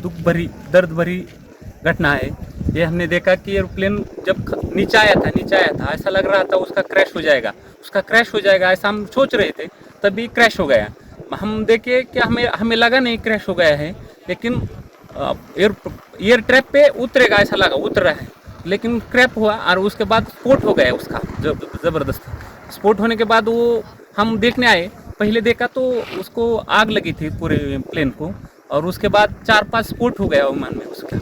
दुख भरी दर्द भरी घटना है। ये हमने देखा कि एरोप्लेन जब नीचे आया था ऐसा लग रहा था उसका क्रैश हो जाएगा ऐसा हम सोच रहे थे, तभी क्रैश हो गया। हम देखे कि हमें लगा नहीं क्रैश हो गया है, लेकिन एयर ट्रैप पे उतरेगा ऐसा लगा, उतर रहा है, लेकिन क्रैप हुआ और उसके बाद स्फोट हो गया उसका ज़बरदस्त। स्फोट होने के बाद वो हम देखने आए, पहले देखा तो उसको आग लगी थी पूरे प्लेन को, और उसके बाद 4-5 स्फोट हो गया विमान में उसका।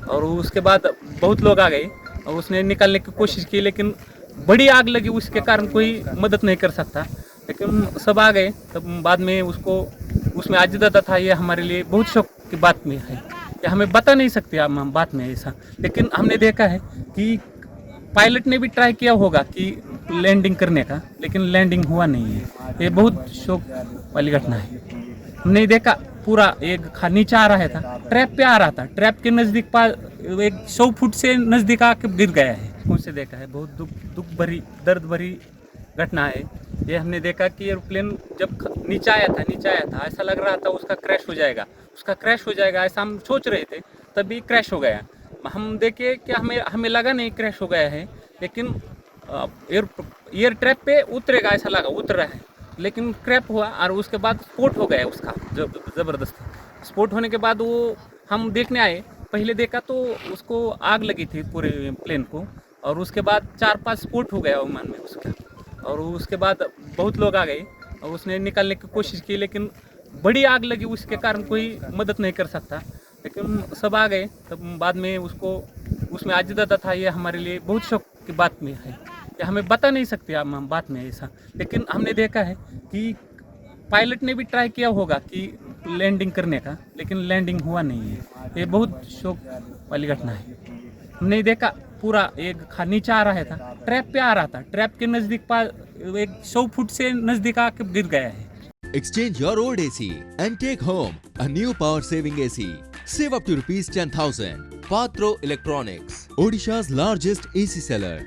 और उसके बाद बहुत लोग आ गए और उसने निकालने की कोशिश की, लेकिन बड़ी आग लगी, उसके कारण कोई मदद नहीं कर सकता। लेकिन सब आ गए, तब बाद में उसको उसमें अजदादा था। ये हमारे लिए बहुत शौक की बात में है, ये हमें बता नहीं सकते हम बात में ऐसा। लेकिन हमने देखा है कि पायलट ने भी ट्राई किया होगा कि लैंडिंग करने का, लेकिन लैंडिंग हुआ नहीं है। ये बहुत शौक वाली घटना है। हमने देखा पूरा एक नीचे आ रहा था, ट्रैप पे आ रहा था, ट्रैप के नज़दीक एक 100 फुट से नज़दीक आके गिर गया है। उनसे देखा है, बहुत दुख भरी दर्द भरी घटना है। ये हमने देखा कि एरोप्लेन जब नीचे आया था ऐसा लग रहा था उसका क्रैश हो जाएगा ऐसा हम सोच रहे थे, तभी क्रैश हो गया। हम देखे कि हमें लगा नहीं क्रैश हो गया है, लेकिन एयर ट्रैप पे उतरेगा ऐसा लगा, उतर रहा है, लेकिन क्रैप हुआ और उसके बाद स्फोट हो गया उसका ज़बरदस्त। स्फोट होने के बाद वो हम देखने आए, पहले देखा तो उसको आग लगी थी पूरे प्लेन को, और उसके बाद 4-5 स्फोट हो गया विमान में उसका। और उसके बाद बहुत लोग आ गए और उसने निकालने की कोशिश की, लेकिन बड़ी आग लगी, उसके कारण कोई मदद नहीं कर सकता। लेकिन सब आ गए, तब बाद में उसको उसमें अजदादा था। ये हमारे लिए बहुत शौक की बात में है, ये हमें बता नहीं सकते हम बात में ऐसा। लेकिन हमने देखा है कि पायलट ने भी ट्राई किया होगा कि लैंडिंग करने का, लेकिन लैंडिंग हुआ नहीं है। ये बहुत शौक वाली घटना है। हमने देखा पूरा एक नीचे आ रहा था, ट्रैप पे आ रहा था, ट्रैप के नज़दीक एक 100 फुट से नज़दीक आके गिर गया है। Exchange your old AC and take home a new power saving AC. Save up to rupees 10,000. Patro Electronics, Odisha's largest AC seller.